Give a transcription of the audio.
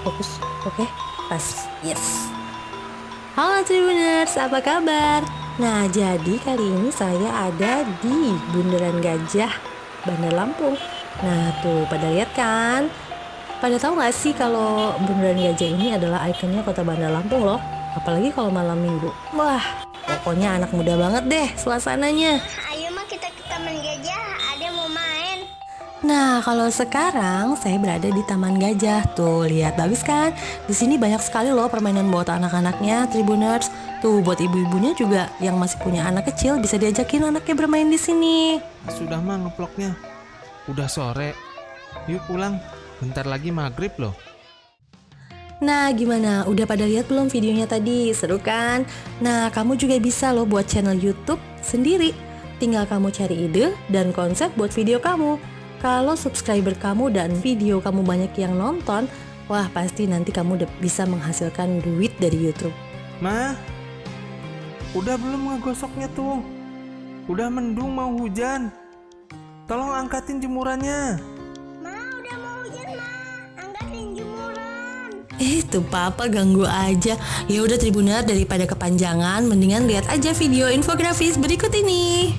fokus. Oke, pas. Yes. Halo Tribuners, apa kabar? Nah, jadi kali ini saya ada di Bundaran Gajah, Bandar Lampung. Nah, tuh pada lihat kan? Pada tahu nggak sih kalau Bundaran Gajah ini adalah ikonnya kota Bandar Lampung loh? Apalagi kalau malam minggu. Wah, pokoknya anak muda banget deh suasananya. Ayo mah kita ke Taman Gajah, ada mau main. Nah, kalau sekarang saya berada di Taman Gajah. Tuh, lihat bagus kan? Di sini banyak sekali loh permainan buat anak-anaknya, Tribuners. Tuh, buat ibu-ibunya juga yang masih punya anak kecil bisa diajakin anaknya bermain di sini. Sudah mah ngeploknya. Udah sore. Yuk pulang. Bentar lagi maghrib loh. Nah, gimana? Udah pada lihat belum videonya tadi? Seru kan? Nah, kamu juga bisa loh buat channel YouTube sendiri. Tinggal kamu cari ide dan konsep buat video kamu. Kalau subscriber kamu dan video kamu banyak yang nonton, wah pasti nanti kamu bisa menghasilkan duit dari YouTube. Ma, udah belum ngegosoknya tuh? Udah mendung mau hujan. Tolong angkatin jemurannya. Ma, udah mau hujan, Ma. Angkatin jemuran. Tuh papa ganggu aja. Ya udah Tribuner, daripada kepanjangan, mendingan lihat aja video infografis berikut ini.